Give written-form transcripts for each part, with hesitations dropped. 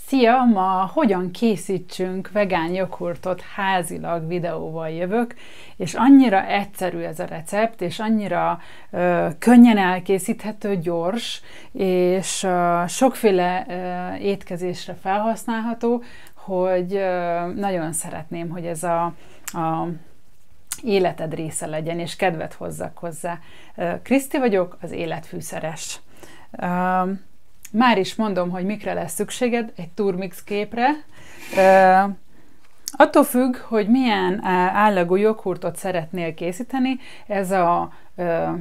Szia! Ma hogyan készítsünk vegán joghurtot házilag videóval jövök, és annyira egyszerű ez a recept, és annyira könnyen elkészíthető, gyors, és sokféle étkezésre felhasználható, hogy nagyon szeretném, hogy ez a életed része legyen, és kedvet hozzak hozzá. Kriszti vagyok, az életfűszeres. Már is mondom, hogy mikre lesz szükséged egy turmix képre. Attól függ, hogy milyen állagú joghurtot szeretnél készíteni. Ez a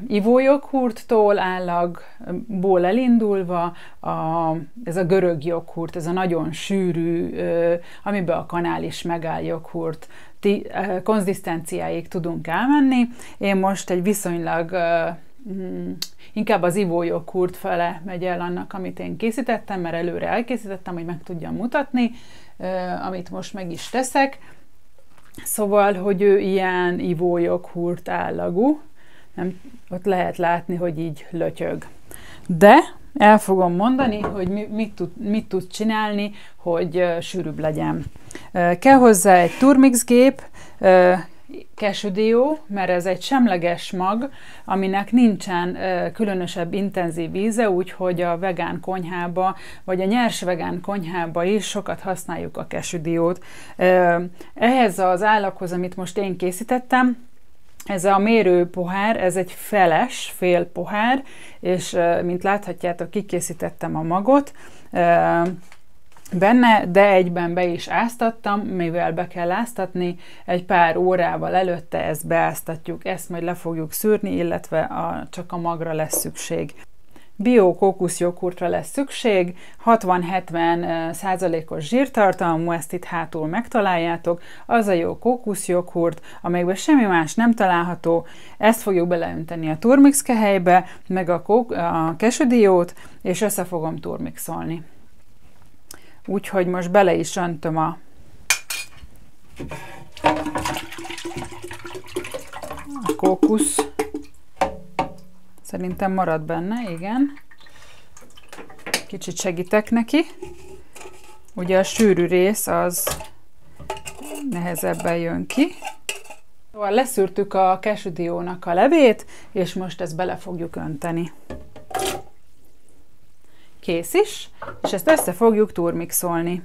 ivójoghurttól állagból elindulva, ez a görög joghurt, ez a nagyon sűrű, amiben a kanál is megáll joghurt, konzisztenciáig tudunk elmenni. Én most egy viszonylag inkább az ivójoghurt fele megy el annak, amit én készítettem, mert előre elkészítettem, hogy meg tudjam mutatni, amit most meg is teszek. Szóval, hogy ő ilyen ivójoghurt állagú, nem, ott lehet látni, hogy így lötyög. De el fogom mondani, hogy mit tud csinálni, hogy sűrűbb legyen. Kell hozzá egy turmix gép, kesüdió, mert ez egy semleges mag, aminek nincsen különösebb intenzív íze, úgyhogy a vegán konyhába, vagy a nyers vegán konyhába is sokat használjuk a kesüdiót. Ehhez az állaghoz, amit most én készítettem, ez a mérő pohár, ez egy fél pohár, és mint láthatjátok, kikészítettem a magot benne, de egyben be is áztattam, mivel be kell áztatni, egy pár órával előtte ezt beáztatjuk, ezt majd le fogjuk szűrni, illetve csak a magra lesz szükség. Bio kókuszjoghurtra lesz szükség, 60-70%-os zsírtartalmú, ezt itt hátul megtaláljátok, az a jó kókuszjoghurt, amelyben semmi más nem található, ezt fogjuk beleönteni a turmix kehelybe, meg a kesüdiót, és össze fogom turmixolni. Úgyhogy most bele is öntöm a kókusz. Szerintem marad benne, igen. Kicsit segítek neki. Ugye a sűrű rész az nehezebben jön ki. Szóval leszűrtük a kesüdiónak a levét, és most ezt bele fogjuk önteni. Kész is, és ezt össze fogjuk turmixolni.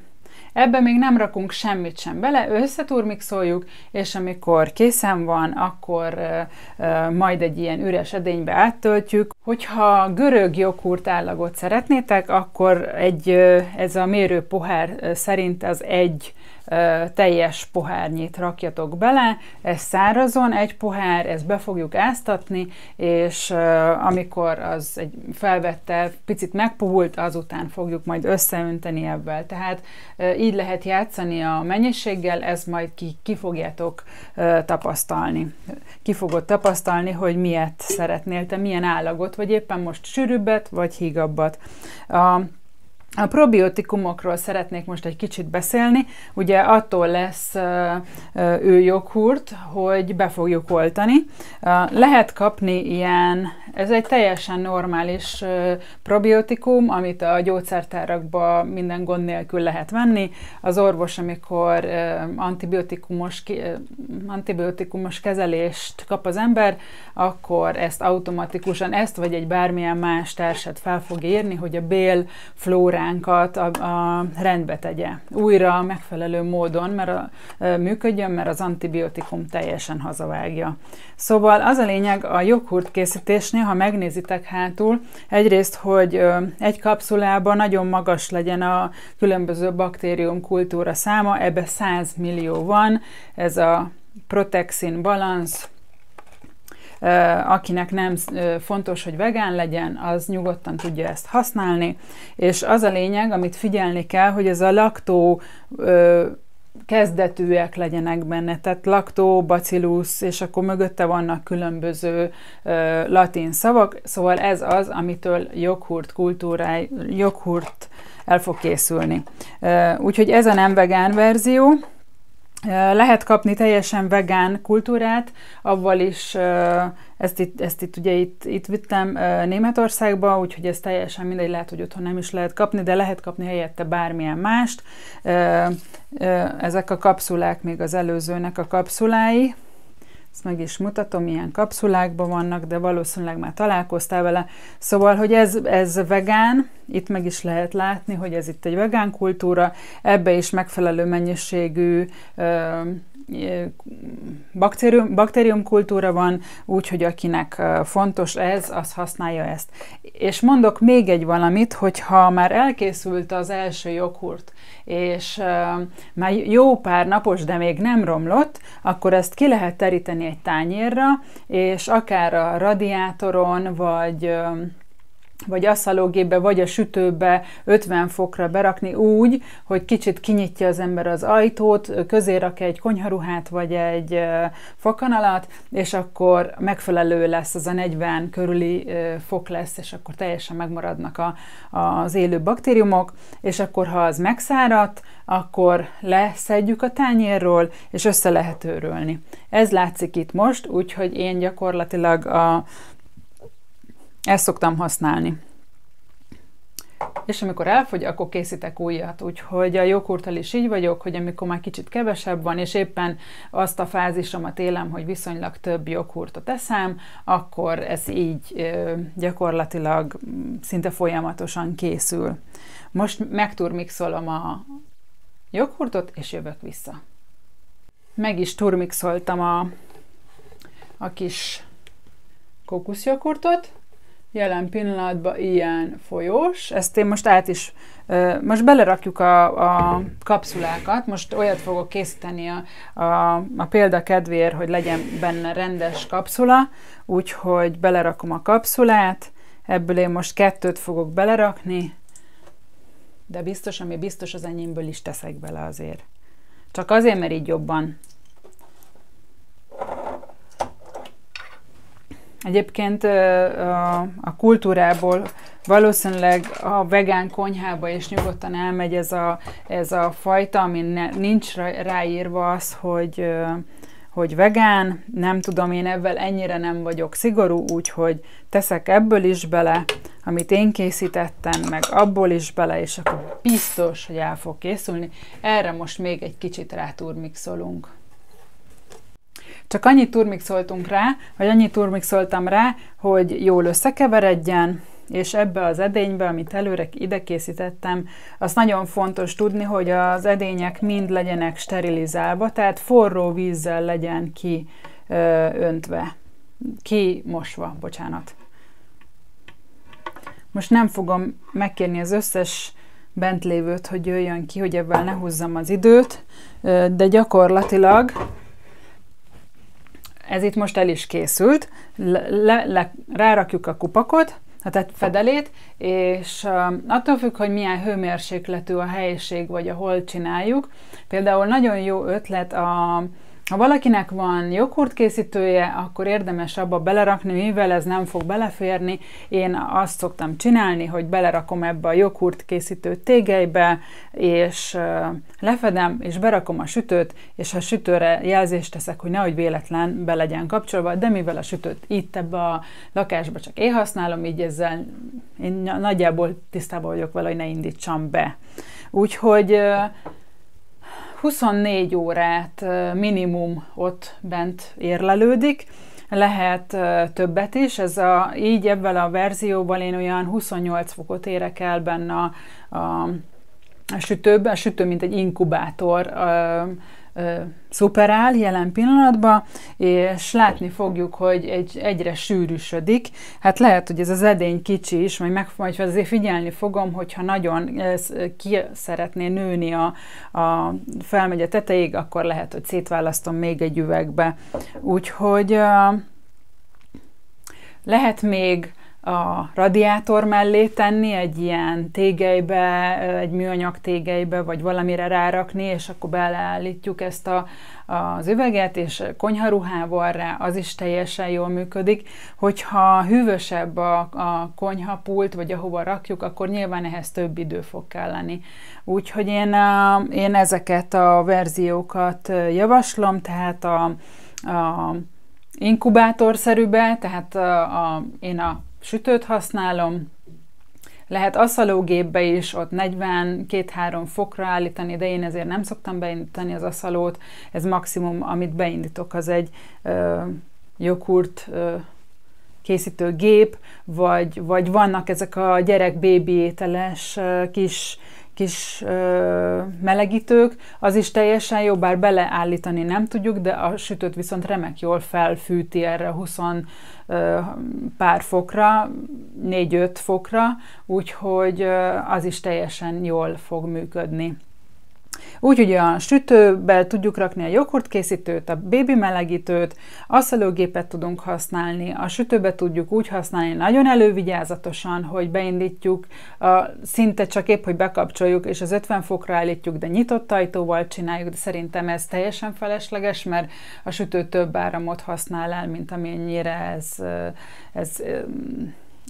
Ebbe még nem rakunk semmit sem bele, összeturmixoljuk, és amikor készen van, akkor majd egy ilyen üres edénybe áttöltjük. Hogyha görög joghurt állagot szeretnétek, akkor ez a mérő pohár szerint az egy teljes pohárnyit rakjatok bele, ez szárazon, egy pohár, ezt be fogjuk áztatni, és amikor az egy felvette, picit megpuhult, azután fogjuk majd összeönteni ebben. Tehát így lehet játszani a mennyiséggel, ezt majd ki fogjátok tapasztalni. Ki fogod tapasztalni, hogy miért szeretnél te, milyen állagot, vagy éppen most sűrűbbet, vagy hígabbat. A probiotikumokról szeretnék most egy kicsit beszélni. Ugye attól lesz ő joghurt, hogy be fogjuk oltani. Lehet kapni ilyen, ez egy teljesen normális probiotikum, amit a gyógyszertárakban minden gond nélkül lehet venni. Az orvos, amikor antibiotikumos kezelést kap az ember, akkor ezt automatikusan, ezt vagy egy bármilyen más társat fel fog írni, hogy a bélflóránkat a rendbe tegye. Újra megfelelő módon működjön, mert az antibiotikum teljesen hazavágja. Szóval az a lényeg a joghurt készítésnél, ha megnézitek hátul, egyrészt, hogy egy kapszulában nagyon magas legyen a különböző baktérium kultúra száma, ebbe 100 millió van, ez a Protexin Balance. Akinek nem fontos, hogy vegán legyen, az nyugodtan tudja ezt használni, és az a lényeg, amit figyelni kell, hogy ez a laktó kezdetűek legyenek benne, tehát lactobacillus, és akkor mögötte vannak különböző latin szavak, szóval ez az, amitől joghurt el fog készülni. Úgyhogy ez a nem vegán verzió. Lehet kapni teljesen vegán kultúrát, avval is ezt itt ugye itt vittem Németországba, úgyhogy ez teljesen mindegy, lehet, hogy otthon nem is lehet kapni, de lehet kapni helyette bármilyen mást. Ezek a kapszulák még az előzőnek a kapszulái. Ezt meg is mutatom, milyen kapszulákban vannak, de valószínűleg már találkoztál vele. Szóval, hogy ez vegán, itt meg is lehet látni, hogy ez itt egy vegán kultúra, ebbe is megfelelő mennyiségű baktériumkultúra van, úgyhogy akinek fontos ez, az használja ezt. És mondok még egy valamit, hogyha már elkészült az első joghurt, és már jó pár napos, de még nem romlott, akkor ezt ki lehet teríteni egy tányérra, és akár a radiátoron, vagy asszalógépbe, vagy a sütőbe 50 fokra berakni úgy, hogy kicsit kinyitja az ember az ajtót, közé rak egy konyharuhát, vagy egy fakanalat, és akkor megfelelő lesz, az a 40 körüli fok lesz, és akkor teljesen megmaradnak az élő baktériumok, és akkor ha az megszáradt, akkor leszedjük a tányérról, és össze lehet őrölni. Ez látszik itt most, úgyhogy én gyakorlatilag ezt szoktam használni. És amikor elfogy, akkor készítek újat. Úgyhogy a joghurttal is így vagyok, hogy amikor már kicsit kevesebb van, és éppen azt a fázisomat élem, hogy viszonylag több joghurtot eszem, akkor ez így gyakorlatilag szinte folyamatosan készül. Most megturmixolom a joghurtot, és jövök vissza. Meg is turmixoltam a kis kókuszjoghurtot. Jelen pillanatban ilyen folyós. Ezt én most most belerakjuk a kapszulákat. Most olyat fogok készíteni a példa kedvéért, hogy legyen benne rendes kapszula, úgyhogy belerakom a kapszulát. Ebből én most 2 fogok belerakni, de biztos, ami biztos, az enyémből is teszek bele azért. Csak azért, mert így jobban. Egyébként a kultúrából valószínűleg a vegán konyhába is nyugodtan elmegy ez a fajta, ami nincs ráírva az, hogy vegán. Nem tudom, én ebben ennyire nem vagyok szigorú, úgyhogy teszek ebből is bele, amit én készítettem, meg abból is bele, és akkor biztos, hogy el fog készülni. Erre most még egy kicsit ráturmixolunk. Csak annyit turmixoltunk rá, vagy annyit turmixoltam rá, hogy jól összekeveredjen, és ebbe az edénybe, amit előre ide készítettem, az nagyon fontos tudni, hogy az edények mind legyenek sterilizálva, tehát forró vízzel legyen kimosva, bocsánat. Most nem fogom megkérni az összes bentlévőt, hogy jöjjön ki, hogy ebben ne húzzam az időt, de gyakorlatilag ez itt most el is készült, rárakjuk a kupakot, tehát fedelét, és attól függ, hogy milyen hőmérsékletű a helység, vagy ahol csináljuk. Például nagyon jó ötlet, ha valakinek van joghurtkészítője, akkor érdemes abba belerakni, mivel ez nem fog beleférni. Én azt szoktam csinálni, hogy belerakom ebbe a joghurtkészítő tégelybe, és lefedem, és berakom a sütőt, és a sütőre jelzést teszek, hogy nehogy véletlen be legyen kapcsolva, de mivel a sütőt itt ebbe a lakásba csak én használom, így ezzel én nagyjából tisztában vagyok vele, hogy ne indítsam be. Úgyhogy 24 órát minimum ott bent érlelődik, lehet többet is, így ebben a verzióval én olyan 28 fokot érek el benne a sütőben, a sütő mint egy inkubátor szuperál jelen pillanatban, és látni fogjuk, hogy egyre sűrűsödik. Hát lehet, hogy ez az edény kicsi is, majd azért figyelni fogom, hogyha nagyon ki szeretné nőni felmegy a tetejéig, akkor lehet, hogy szétválasztom még egy üvegbe. Úgyhogy lehet még a radiátor mellé tenni egy ilyen tégelybe, egy műanyag tégelybe, vagy valamire rárakni, és akkor beleállítjuk ezt az üveget, és konyharuhával rá, az is teljesen jól működik. Hogyha hűvösebb a konyhapult, vagy ahova rakjuk, akkor nyilván ehhez több idő fog kelleni. Úgyhogy én ezeket a verziókat javaslom, tehát inkubátorszerűbe, tehát én a sütőt használom. Lehet aszalógépbe is, ott 42-3 fokra állítani, de én ezért nem szoktam beindítani az aszalót. Ez maximum, amit beindítok, az egy joghurt készítő gép, vagy vannak ezek a gyerek bébi ételes kis melegítők, az is teljesen jó, bár beleállítani nem tudjuk, de a sütőt viszont remek jól felfűti erre 20 pár fokra, 4-5 fokra, úgyhogy az is teljesen jól fog működni. Úgyhogy a sütőbe tudjuk rakni a joghurtkészítőt, a bébi melegítőt, aszalógépet tudunk használni, a sütőbe tudjuk úgy használni nagyon elővigyázatosan, hogy beindítjuk, szinte csak épp, hogy bekapcsoljuk, és az 50 fokra állítjuk, de nyitott ajtóval csináljuk, de szerintem ez teljesen felesleges, mert a sütő több áramot használ el, mint amennyire ez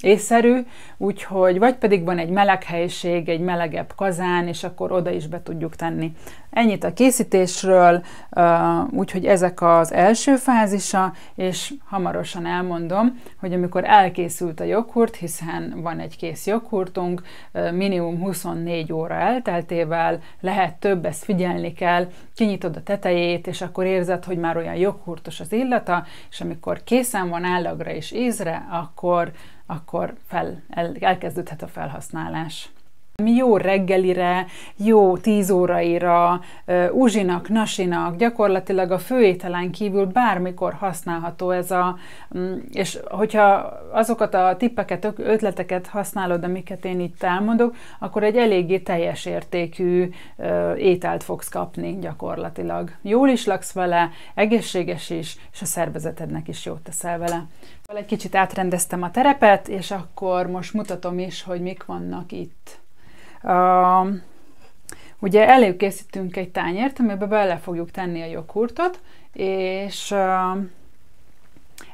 észszerű, úgyhogy vagy pedig van egy meleg helység, egy melegebb kazán, és akkor oda is be tudjuk tenni. Ennyit a készítésről, úgyhogy ezek az első fázisa, és hamarosan elmondom, hogy amikor elkészült a joghurt, hiszen van egy kész joghurtunk, minimum 24 óra elteltével, lehet több, ezt figyelni kell, kinyitod a tetejét, és akkor érzed, hogy már olyan joghurtos az illata, és amikor készen van állagra és ízre, akkor elkezdődhet a felhasználás. Jó reggelire, jó 10 óraira, uzsinak, nasinak, gyakorlatilag a főételen kívül bármikor használható ez és hogyha azokat a tippeket, ötleteket használod, amiket én itt elmondok, akkor egy eléggé teljes értékű ételt fogsz kapni gyakorlatilag. Jól is laksz vele, egészséges is, és a szervezetednek is jót teszel vele. Egy kicsit átrendeztem a terepet, és akkor most mutatom is, hogy mik vannak itt. Ugye előkészítünk egy tányért, amiben bele fogjuk tenni a joghurtot, és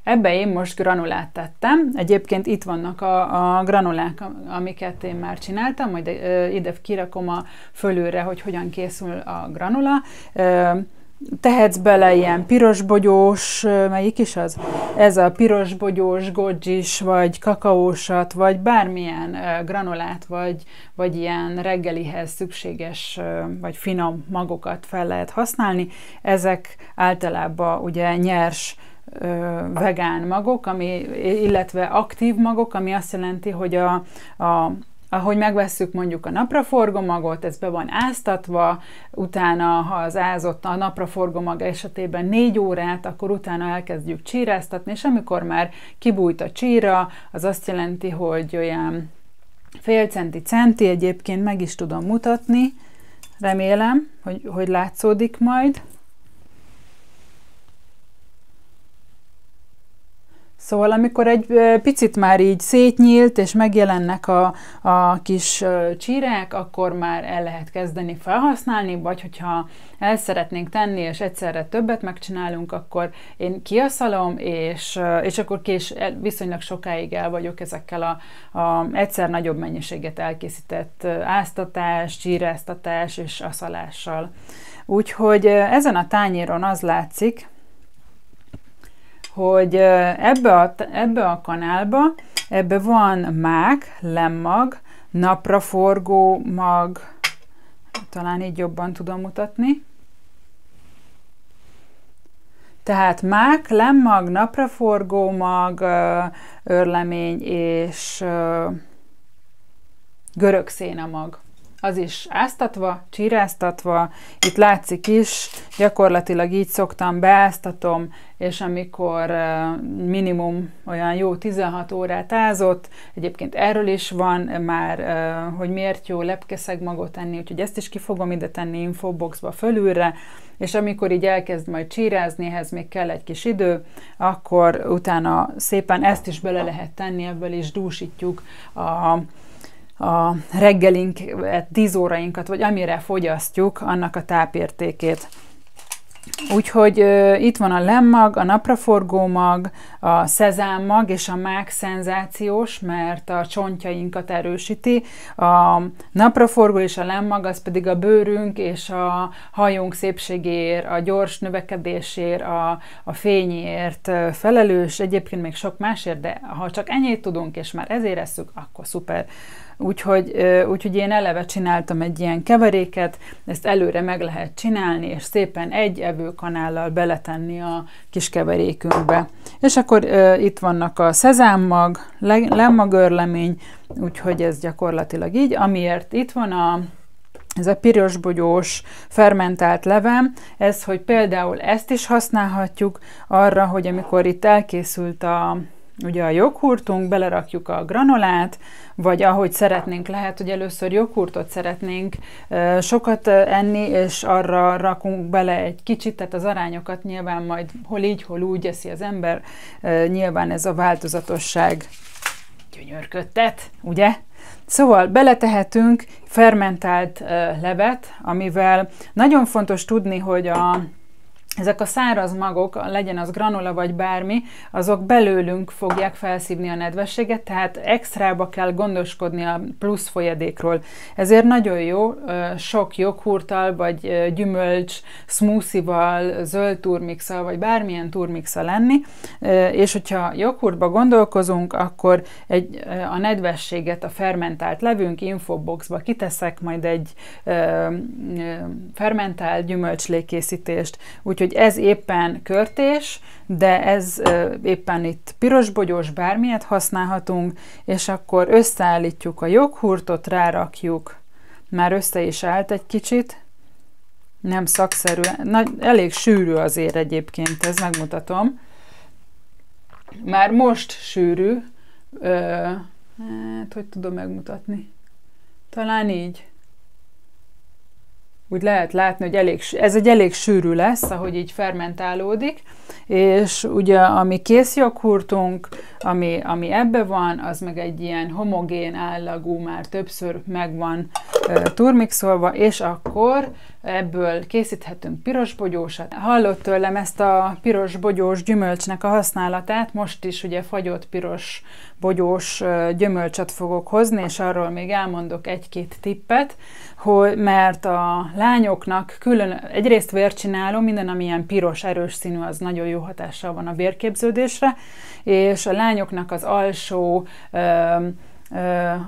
ebbe én most granulát tettem. Egyébként itt vannak a granulák, amiket én már csináltam, majd ide kirakom a fölülre, hogy hogyan készül a granula. Tehetsz bele ilyen pirosbogyós, melyik is az? Ez a pirosbogyós, godzsis, vagy kakaósat, vagy bármilyen granulát, vagy ilyen reggelihez szükséges, vagy finom magokat fel lehet használni. Ezek általában ugye nyers vegán magok, illetve aktív magok, ami azt jelenti, hogy ahogy megvesszük mondjuk a napraforgó magot, ez be van áztatva, utána, ha az ázott a napraforgó mag esetében 4 órát, akkor utána elkezdjük csíráztatni, és amikor már kibújt a csíra, az azt jelenti, hogy olyan fél centi, egyébként meg is tudom mutatni, remélem, hogy látszódik majd. Szóval amikor egy picit már így szétnyílt, és megjelennek a kis csírák, akkor már el lehet kezdeni felhasználni, vagy hogyha el szeretnénk tenni, és egyszerre többet megcsinálunk, akkor én kiaszalom, és akkor viszonylag sokáig el vagyok ezekkel egyszer nagyobb mennyiséget elkészített áztatás, csíráztatás és aszalással. Úgyhogy ezen a tányéron az látszik, hogy ebbe a kanálba, ebbe van mák, lemmag, napraforgó mag, talán így jobban tudom mutatni. Tehát mák, lemmag, napraforgó mag, őrlemény és görögszénamag. Az is áztatva, csíráztatva, itt látszik is, gyakorlatilag így szoktam, beáztatom, és amikor minimum olyan jó 16 órát ázott, egyébként erről is van már, hogy miért jó lepkeszegmagot enni, úgyhogy ezt is ki fogom ide tenni infoboxba fölülre, és amikor így elkezd majd csírázni, ehhez még kell egy kis idő, akkor utána szépen ezt is bele lehet tenni, ebből is dúsítjuk a reggelinket, 10 órainkat, vagy amire fogyasztjuk, annak a tápértékét. Úgyhogy itt van a lemmag, a napraforgó mag, a szezámmag és a mák szenzációs, mert a csontjainkat erősíti. A napraforgó és a lemmag az pedig a bőrünk és a hajunk szépségéért, a gyors növekedésért, a fényért felelős, egyébként még sok másért, de ha csak ennyit tudunk és már ezért esszük, akkor szuper. Úgyhogy én eleve csináltam egy ilyen keveréket, ezt előre meg lehet csinálni, és szépen egy evőkanállal beletenni a kis keverékünkbe. És akkor itt vannak a szezámmag, lemmagörlemény, úgyhogy ez gyakorlatilag így. Amiért itt van ez a pirosbogyós fermentált levem, ez, hogy például ezt is használhatjuk arra, hogy amikor itt elkészült ugye a joghurtunk, belerakjuk a granolát, vagy ahogy szeretnénk, lehet, hogy először joghurtot szeretnénk sokat enni, és arra rakunk bele egy kicsit, tehát az arányokat nyilván majd hol így, hol úgy eszi az ember, nyilván ez a változatosság gyönyörködtet, ugye? Szóval beletehetünk fermentált levet, amivel nagyon fontos tudni, hogy ezek a száraz magok, legyen az granola vagy bármi, azok belőlünk fogják felszívni a nedvességet, tehát extrába kell gondoskodni a plusz folyadékról. Ezért nagyon jó sok joghurttal, vagy gyümölcs, smoothie-val, zöld turmixal, vagy bármilyen turmixal lenni, és hogyha joghurtba gondolkozunk, akkor a nedvességet a fermentált levünk infoboxba kiteszek, majd egy fermentált gyümölcslékészítést, úgyhogy ez éppen körtés, de ez éppen itt pirosbogyós, bármilyet használhatunk, és akkor összeállítjuk a joghurtot, rárakjuk, már össze is állt egy kicsit, nem szakszerű, elég sűrű azért egyébként, ez megmutatom. Már most sűrű, hát hogy tudom megmutatni? Talán így. Úgy lehet látni, hogy ez egy elég sűrű lesz, ahogy így fermentálódik, és ugye ami kész joghurtunk, ami ebbe van, az meg egy ilyen homogén állagú, már többször meg van turmixolva, és akkor ebből készíthetünk pirosbogyósat. Hallott tőlem ezt a pirosbogyós gyümölcsnek a használatát, most is ugye fagyott pirosbogyós gyümölcsöt fogok hozni, és arról még elmondok egy-két tippet, mert a lányoknak egyrészt vércsináló, minden, ami ilyen piros, erős színű, az nagyon jó hatással van a vérképződésre, és a lányoknak az alsó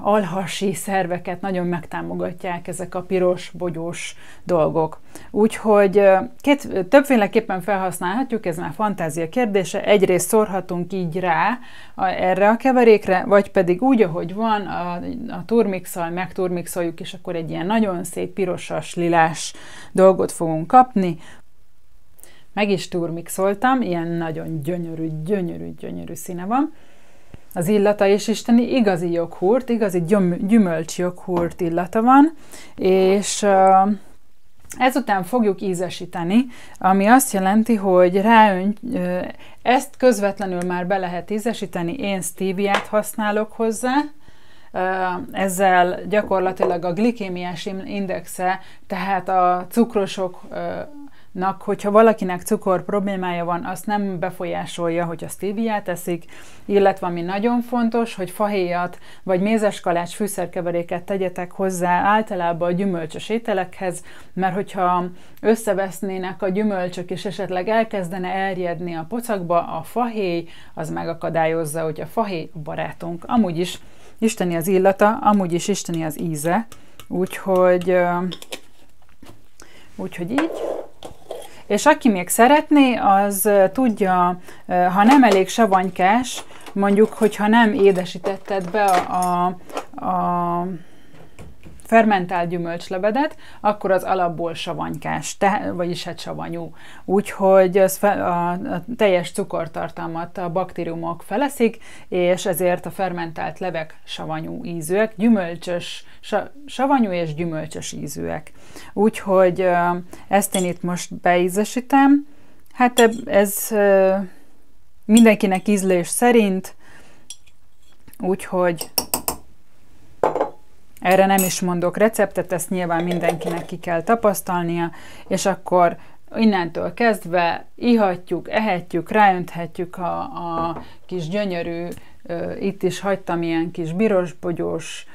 alhasi szerveket nagyon megtámogatják ezek a piros, bogyós dolgok. Úgyhogy többféleképpen felhasználhatjuk, ez már fantázia kérdése. Egyrészt szórhatunk így rá erre a keverékre, vagy pedig úgy, ahogy van, a turmixal megturmixoljuk, és akkor egy ilyen nagyon szép pirosas, lilás dolgot fogunk kapni. Meg is turmixoltam, ilyen nagyon gyönyörű színe van. Az illata is isteni, igazi joghurt, igazi gyümölcs joghurt illata van, és ezután fogjuk ízesíteni, ami azt jelenti, hogy ezt közvetlenül már be lehet ízesíteni, én stevia-t használok hozzá, ezzel gyakorlatilag a glikémiás indexe, tehát a cukrosoknak, hogyha valakinek cukor problémája van, azt nem befolyásolja, hogy a stevia-t eszik, illetve ami nagyon fontos, hogy fahéjat vagy mézeskalács fűszerkeveréket tegyetek hozzá általában a gyümölcsös ételekhez, mert hogyha összevesznének a gyümölcsök és esetleg elkezdene elriedni a pocakba, a fahéj az megakadályozza, hogy a fahéj a barátunk. Amúgy is isteni az illata, amúgy is isteni az íze, úgyhogy így. És aki még szeretné, az tudja, ha nem elég savanykás, mondjuk, hogyha nem édesítetted be a fermentált gyümölcslevedet, akkor az alapból savanykás, vagyis hát savanyú. Úgyhogy a teljes cukortartalmat a baktériumok feleszik, és ezért a fermentált levek savanyú ízűek, savanyú és gyümölcsös ízűek. Úgyhogy ezt én itt most beízesítem. Hát ez mindenkinek ízlés szerint, úgyhogy erre nem is mondok receptet, ezt nyilván mindenkinek ki kell tapasztalnia, és akkor innentől kezdve ihatjuk, ehetjük, ráönthetjük a kis gyönyörű, itt is hagytam ilyen kis birosbogyós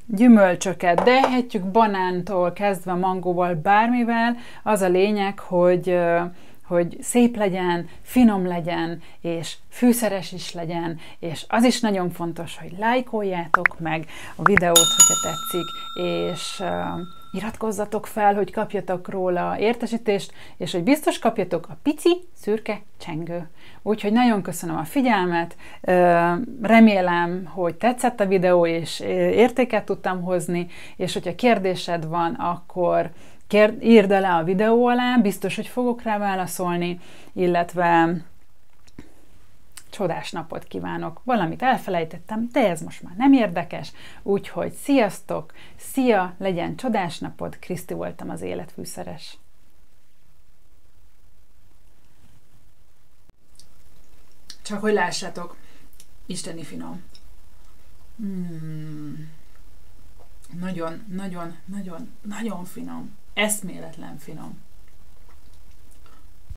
gyümölcsöket, de ehetjük banántól kezdve mangóval, bármivel. Az a lényeg, hogy szép legyen, finom legyen, és fűszeres is legyen, és az is nagyon fontos, hogy lájkoljátok meg a videót, hogyha tetszik, és iratkozzatok fel, hogy kapjatok róla értesítést, és hogy biztos kapjatok a pici, szürke csengő. Úgyhogy nagyon köszönöm a figyelmet, remélem, hogy tetszett a videó, és értéket tudtam hozni, és hogyha kérdésed van, akkor írd le a videó alá, biztos, hogy fogok rá válaszolni, illetve csodás napot kívánok. Valamit elfelejtettem, de ez most már nem érdekes, úgyhogy sziasztok, szia, legyen csodás napod, Kriszti voltam, az életfűszeres. Csak hogy lássátok, isteni finom. Nagyon, nagyon, nagyon, nagyon finom. Eszméletlen finom.